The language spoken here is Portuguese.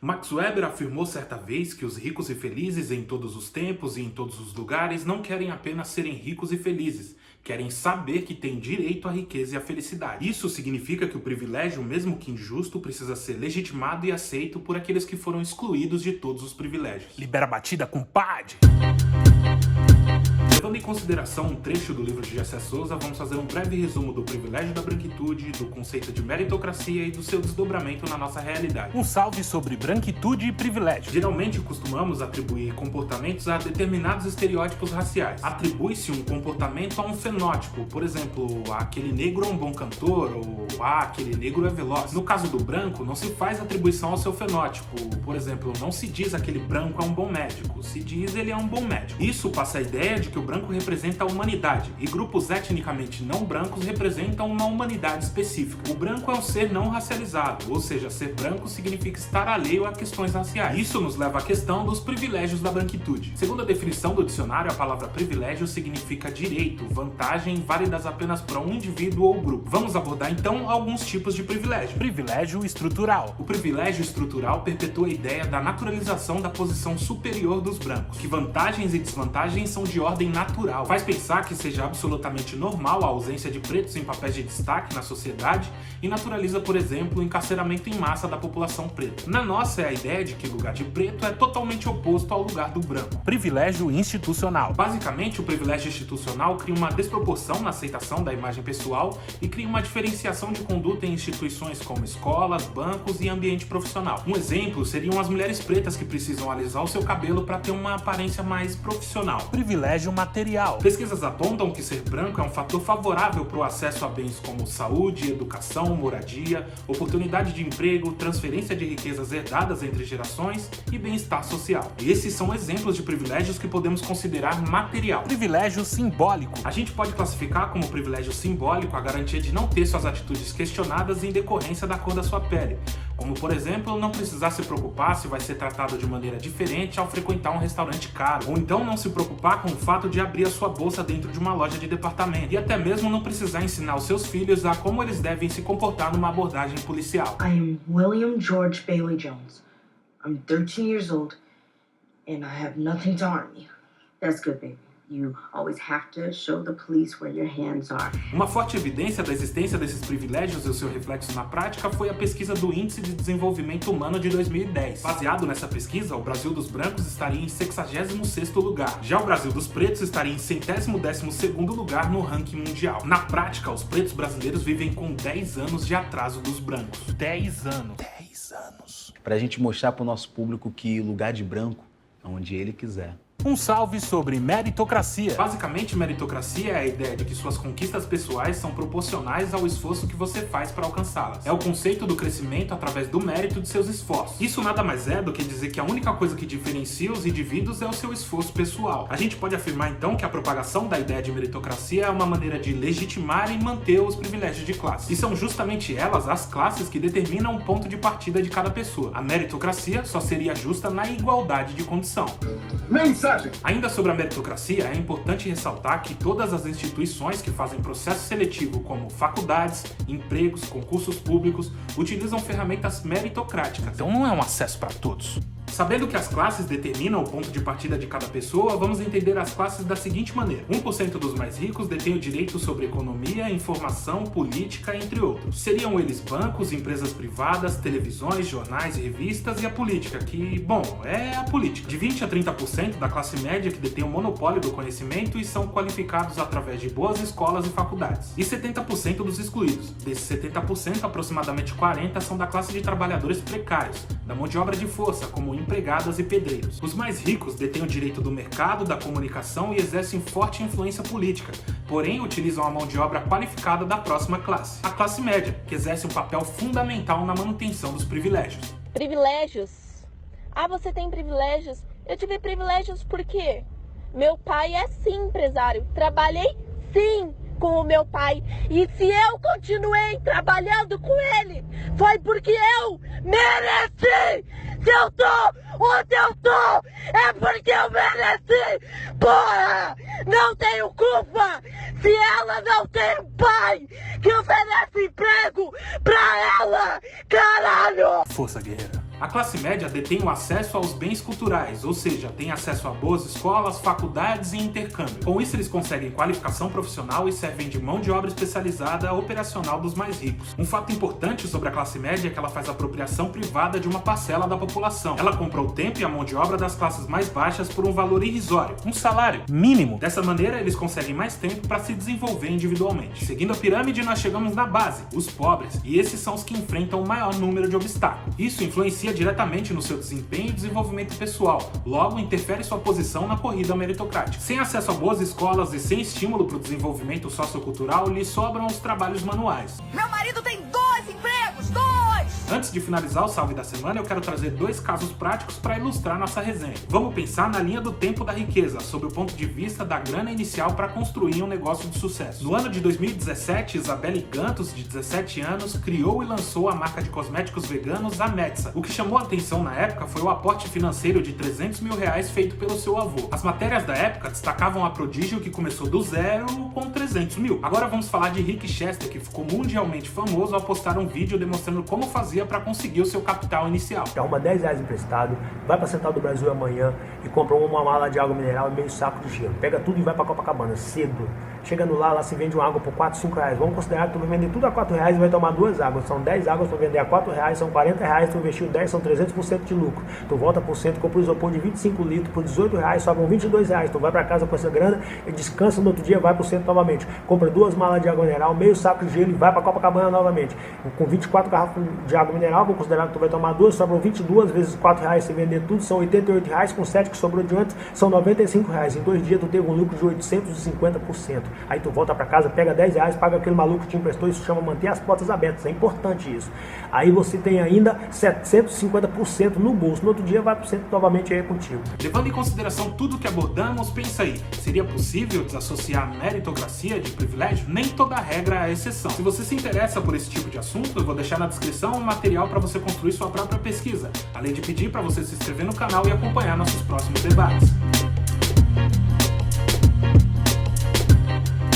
Max Weber afirmou certa vez que os ricos e felizes em todos os tempos e em todos os lugares não querem apenas serem ricos e felizes, querem saber que têm direito à riqueza e à felicidade. Isso significa que o privilégio, mesmo que injusto, precisa ser legitimado e aceito por aqueles que foram excluídos de todos os privilégios. Libera a batida, compadre! Levando em consideração um trecho do livro de Gessé Souza, vamos fazer um breve resumo do privilégio da branquitude, do conceito de meritocracia e do seu desdobramento na nossa realidade. Um salve sobre branquitude e privilégio. Geralmente costumamos atribuir comportamentos a determinados estereótipos raciais. Atribui-se um comportamento a um fenótipo, por exemplo, aquele negro é um bom cantor ou aquele negro é veloz. No caso do branco, não se faz atribuição ao seu fenótipo. Por exemplo, não se diz aquele branco é um bom médico, se diz ele é um bom médico. Isso passa a ideia de que o branco representa a humanidade, e grupos etnicamente não brancos representam uma humanidade específica. O branco é um ser não racializado, ou seja, ser branco significa estar alheio a questões raciais. Isso nos leva à questão dos privilégios da branquitude. Segundo a definição do dicionário, a palavra privilégio significa direito, vantagem válidas apenas para um indivíduo ou grupo. Vamos abordar então alguns tipos de privilégio. Privilégio estrutural. O privilégio estrutural perpetua a ideia da naturalização da posição superior dos brancos, que vantagens e desvantagens são de ordem natural. Faz pensar que seja absolutamente normal a ausência de pretos em papéis de destaque na sociedade e naturaliza, por exemplo, o encarceramento em massa da população preta. Na nossa é a ideia de que o lugar de preto é totalmente oposto ao lugar do branco. Privilégio institucional. Basicamente, o privilégio institucional cria uma desproporção na aceitação da imagem pessoal e cria uma diferenciação de conduta em instituições como escolas, bancos e ambiente profissional. Um exemplo seriam as mulheres pretas que precisam alisar o seu cabelo para ter uma aparência mais profissional. Privilégio material. Pesquisas apontam que ser branco é um fator favorável para o acesso a bens como saúde, educação, moradia, oportunidade de emprego, transferência de riquezas herdadas entre gerações e bem-estar social. E esses são exemplos de privilégios que podemos considerar material. Privilégio simbólico. A gente pode classificar como privilégio simbólico a garantia de não ter suas atitudes questionadas em decorrência da cor da sua pele. Como, por exemplo, não precisar se preocupar se vai ser tratado de maneira diferente ao frequentar um restaurante caro, ou então não se preocupar com o fato de abrir a sua bolsa dentro de uma loja de departamento, e até mesmo não precisar ensinar os seus filhos a como eles devem se comportar numa abordagem policial. I am William George Bailey Jones. I'm 13 years old, and I have nothing to harm you. That's good, baby. You always have to show the police where your hands are. Uma forte evidência da existência desses privilégios e o seu reflexo na prática foi a pesquisa do Índice de Desenvolvimento Humano de 2010. Baseado nessa pesquisa, o Brasil dos brancos estaria em 66º lugar. Já o Brasil dos pretos estaria em 112º lugar no ranking mundial. Na prática, os pretos brasileiros vivem com 10 anos de atraso dos brancos. 10 anos. 10 anos. Pra gente mostrar pro nosso público que lugar de branco é onde ele quiser. Um salve sobre meritocracia. Basicamente, meritocracia é a ideia de que suas conquistas pessoais são proporcionais ao esforço que você faz para alcançá-las. É o conceito do crescimento através do mérito de seus esforços. Isso nada mais é do que dizer que a única coisa que diferencia os indivíduos é o seu esforço pessoal. A gente pode afirmar então que a propagação da ideia de meritocracia é uma maneira de legitimar e manter os privilégios de classe. E são justamente elas, as classes, que determinam o ponto de partida de cada pessoa. A meritocracia só seria justa na igualdade de condição. Mensagem! Ainda sobre a meritocracia, é importante ressaltar que todas as instituições que fazem processo seletivo, como faculdades, empregos, concursos públicos, utilizam ferramentas meritocráticas. Então não é um acesso para todos. Sabendo que as classes determinam o ponto de partida de cada pessoa, vamos entender as classes da seguinte maneira. 1% dos mais ricos detêm o direito sobre economia, informação, política, entre outros. Seriam eles bancos, empresas privadas, televisões, jornais e revistas, e a política, que, bom, é a política. De 20 a 30% da classe média que detém o monopólio do conhecimento e são qualificados através de boas escolas e faculdades. E 70% dos excluídos. Desses 70%, aproximadamente 40% são da classe de trabalhadores precários, da mão de obra de força, como empregadas e pedreiros. Os mais ricos detêm o direito do mercado, da comunicação e exercem forte influência política, porém utilizam a mão de obra qualificada da próxima classe. A classe média, que exerce um papel fundamental na manutenção dos privilégios. Privilégios? Ah, você tem privilégios? Eu tive privilégios por quê? Meu pai é sim empresário. Trabalhei sim com o meu pai. E se eu continuei trabalhando com ele, foi porque eu mereci! Se eu tô onde eu tô, é porque eu mereci! Porra! Não tenho culpa se ela não tem um pai que oferece emprego pra ela! Caralho! Força, guerreira. A classe média detém o acesso aos bens culturais, ou seja, tem acesso a boas escolas, faculdades e intercâmbio. Com isso, eles conseguem qualificação profissional e servem de mão de obra especializada operacional dos mais ricos. Um fato importante sobre a classe média é que ela faz apropriação privada de uma parcela da população. Ela compra o tempo e a mão de obra das classes mais baixas por um valor irrisório, um salário mínimo. Dessa maneira, eles conseguem mais tempo para se desenvolver individualmente. Seguindo a pirâmide, nós chegamos na base, os pobres, e esses são os que enfrentam o maior número de obstáculos. Isso influencia diretamente no seu desempenho e desenvolvimento pessoal, logo interfere sua posição na corrida meritocrática. Sem acesso a boas escolas e sem estímulo para o desenvolvimento sociocultural, lhe sobram os trabalhos manuais. Meu marido tem 2 empregos, 2! Antes de finalizar o salve da semana, eu quero trazer 2 casos práticos para ilustrar nossa resenha. Vamos pensar na linha do tempo da riqueza, sob o ponto de vista da grana inicial para construir um negócio de sucesso. No ano de 2017, Isabelle Gantos, de 17 anos, criou e lançou a marca de cosméticos veganos Ametsa. O que chamou a atenção na época foi o aporte financeiro de R$300 mil feito pelo seu avô. As matérias da época destacavam a prodígio que começou do zero com 300 mil. Agora vamos falar de Rick Chester, que ficou mundialmente famoso ao postar um vídeo demonstrando como fazia para conseguir o seu capital inicial. Arruma R$10 emprestado, vai para Central do Brasil amanhã e compra uma mala de água mineral e meio saco de gelo. Pega tudo e vai para Copacabana, cedo. Chegando lá se vende uma água por R$4, R$5. Vamos considerar que tu vai vender tudo a R$4 e vai tomar 2 águas. São 10 águas para vender a R$4, são R$40, tu investiu 10, são 300% de lucro. Tu volta por cento, compra um isopor de 25 litros por R$18, sobram R$22. Tu vai para casa com essa grana e descansa no outro dia, vai pro centro novamente. Compra 2 malas de água mineral, meio saco de gelo e vai para Copacabana novamente. Com 24 garrafas de água mineral, vou considerar que tu vai tomar 2, sobram 22 vezes R$4, se vender tudo, são R$88, com 7 que sobrou de antes, são R$95. Em 2 dias tu teve um lucro de 850%. Aí tu volta para casa, pega R$10, paga aquele maluco que te emprestou, isso chama manter as portas abertas, é importante isso. Aí você tem ainda 750% no bolso, no outro dia vai pro centro novamente aí contigo. Levando em consideração tudo que abordamos, pensa aí, seria possível desassociar a meritocracia de privilégio? Nem toda regra é exceção. Se você se interessa por esse tipo de assunto, eu vou deixar na descrição um material para você construir sua própria pesquisa, além de pedir para você se inscrever no canal e acompanhar nossos próximos debates.